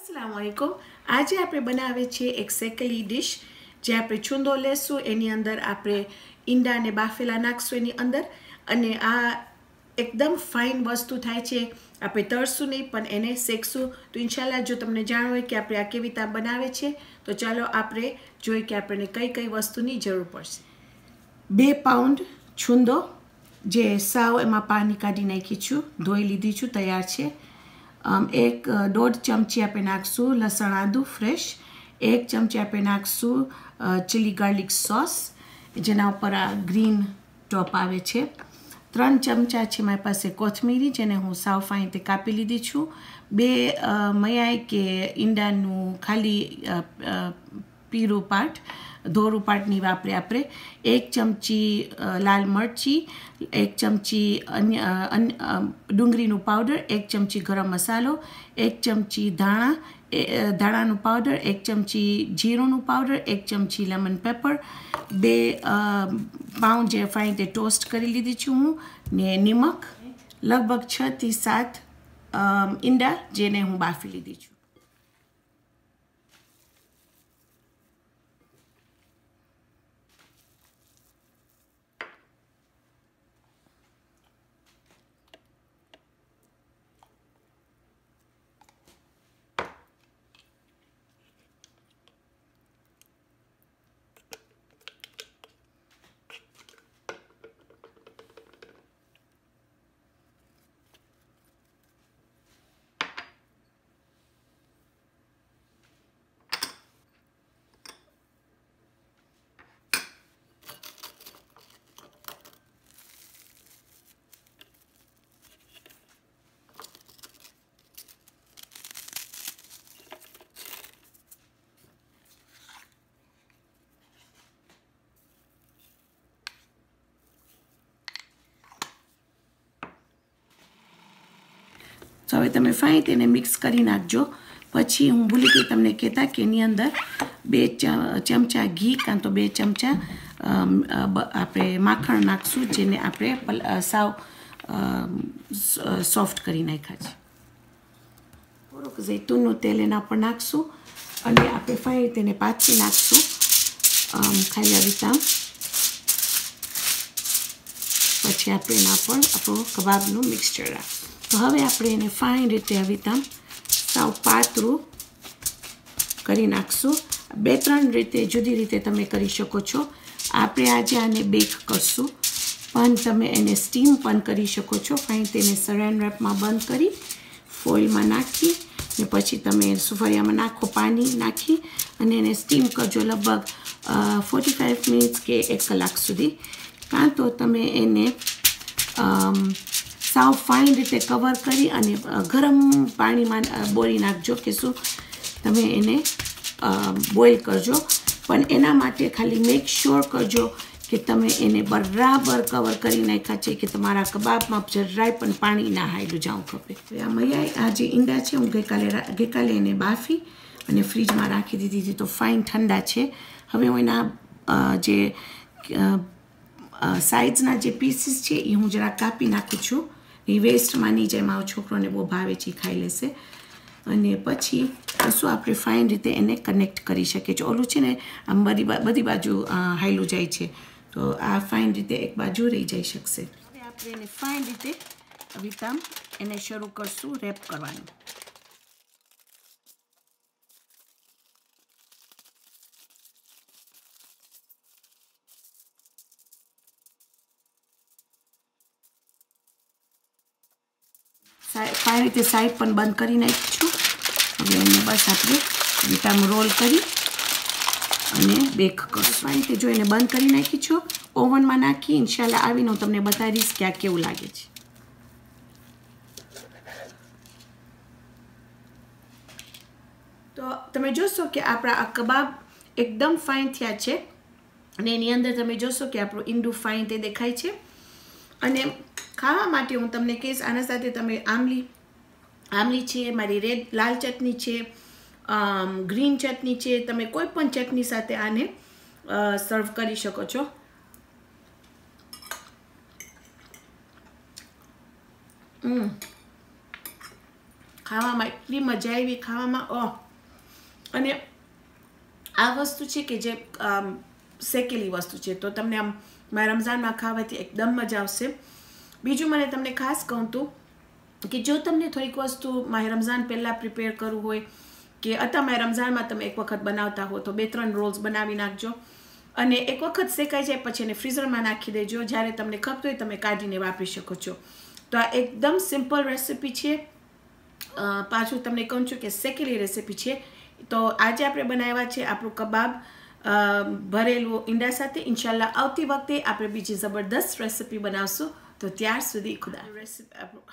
अस्सलामुअलैकुम। आज આપણે બનાવે છે એક સેકેલી ડિશ જે આપણે છુંદો લેશું એની અંદર આપણે ઈંડાને બાફેલા નાખશું એની અંદર અને આ એકદમ ફાઇન વસ્તુ થાય છે। આપણે તળશું નહીં પણ એને શેકશું તો ઇન્શાલ્લાહ જો તમને જાણ હોય કે આપણે આ કેવી રીતે બનાવે છે તો ચાલો આપણે જોઈએ કે આપણને કઈ કઈ વસ્તુની જરૂર પડશે। 2 પાઉન્ડ છુંદો જે સાવ એમાં પાણી કાઢી નાખી છું, ધોઈ લીધી છું, તૈયાર છે। एक 1.5 चमची आप नाखसू लसण आदू फ्रेश, 1 चमची आप नाखसू चिली गार्लिक सॉस जेना पर आ ग्रीन टॉप आवे छे। 3 चमचा है मारी पास कोथमीरी जेने हूँ साव फाइन ते कापी लीधी छूँ। 2 मयाई के ईंडानु खाली पीरू पार्ट धोरू पार्ट नहीं वापरे आपरे। 1 चमची लाल मरची, 1 चमची डूंगरीनु पाउडर, 1 चमची गरम मसालो, 1 चमची धाणानु पाउडर, 1 चमची जीरुनु पाउडर, 1 चमची लेमन पेपर, 2 पाउं जे फाइन ते टोस्ट करी लीधी छूँ हूँ ने निमक, लगभग 6 થી 7 ईंडा जेने हूँ बाफी लीधी छूँ। तो हवे तमे फाइन तेने मिक्स करी नाखजो। पछी हूँ भूली गई तमने कहता कि एनी अंदर 2 चमचा घी कां तो 2 चमचा आपणे माखण नाखशुं जेने आपणे साव सॉफ्ट करी नाख्या छे। थोड़ोक जैतूननुं तेल एना पर नाखशुं अने आपणे फाइन तेने पाथरी नाखशुं खाली आ रीते। पछी आपणे एना पर आपणुं कबाबनुं मिक्सचर राखशुं। तो हवे आपणे एने फाइन रीते આવી રીતે સાવ પાતળું કરી નાખશું। 2-3 રીતે જુદી રીતે તમે કરી શકો છો। આપણે આજે આને બેક કરશું પણ તમે એને સ્ટીમ પણ કરી શકો છો। ફાઇન તેને સરાન રેપમાં બંધ કરી ફોઇલમાં નાખી ને પછી તમે સુફરિયામાં નાખો, પાણી નાખી અને એને સ્ટીમ કરજો લગભગ 45 મિનિટ્સ કે 1 કલાક સુધી। કાં તો તમે એને साव फाइन रीते कवर करी अने गरम पानी में बोरी नाखजो कि शू तमे एने बॉइल करजो पण एना माटे खाली मेक श्योर करजो कि तमे एने बराबर कवर करी नाख्या छे कि तमारा कबाब में जराय पण पानी ना हायलू जावुं खपे। तो आ मयाई आ जे ईंडा छे हूँ गईकाले एने बाफी अने फ्रीज में राखी दीधी थी तो फाइन ठंडा छे। हवे हूँ एना जे साइड्सना जे पीसीस छे ए हूँ जरा कापी नाखुं छुं। એ વેસ્ટમાં નહીં જાય, મારો છોકરોને બહુ ભાવે છે, ખાઈ લેશે। અને પછી શું આપણે ફાઇન રીતે એને કનેક્ટ કરી શકીએ છીએ। ઓલું છે ને આમ બધી બાજુ હાયલું જાય છે તો આ ફાઇન રીતે એક બાજુ રહી જઈ શકશે। હવે આપણે એને ફાઇન રીતે વિતામ એને શરૂ કરશું રેપ કરવાનું। फाइन रीते साइड पर बंद करी नाखीशुं। हवे एने बस आपणे रीताम रोल करी अने बेक करशुं। फाइन रीते जो एने बंद करी नाखी छो ओवन में नाखी इंशाल्लाह आवीने हूँ तमने बतावीश कि आ केवुं लागे छे। तो तमे जोशो कि आपणा आ कबाब एकदम फाइन थया छे अने एनी अंदर तमे जोशो कि आपणुं ईंडुं फाइन ते देखाय छे। अने खावा माटे हूँ तमने कहीश आना साथे तमे आमली छे, मारी लाल चटनी छे, ग्रीन चटनी छे, तमे कोई पण चटनी साथे आने सर्व करी शको छो। ખાવામાં એટલી મજા આવી ખાવામાં અને આ વસ્તુ છે કે જે શેકેલી વસ્તુ છે, તો તમને આમ રમઝાનમાં ખાવાથી એકદમ મજા આવશે. બીજું મને તમને ખાસ કહું તો કે જો તમને થોડીક વસ્તુ માહે રમઝાન પહેલાં પ્રિપેર કરવું હોય કે અથવા માહે રમઝાનમાં તમે એક વખત બનાવતા હો તો 2-3 રોલ્સ બનાવી નાખજો અને એક વખત શેકાઈ જાય પછી એને ફ્રીઝરમાં નાખી દેજો. જ્યારે તમને ખપતું હોય તમે કાઢીને વાપરી શકો છો. તો આ એકદમ સિમ્પલ રેસીપી છે. પાછું તમને કહું છું કે શેકેલી રેસીપી છે. તો આજે આપણે બનાવ્યા છે આપણું કબાબ ભરેલું ઈંડા સાથે. ઇન્શાલ્લાહ આવતી વખતે આપણે બીજી જબરદસ્ત રેસીપી બનાવશું. તો ત્યાર સુધી ખુદા. રેસીપી આપણું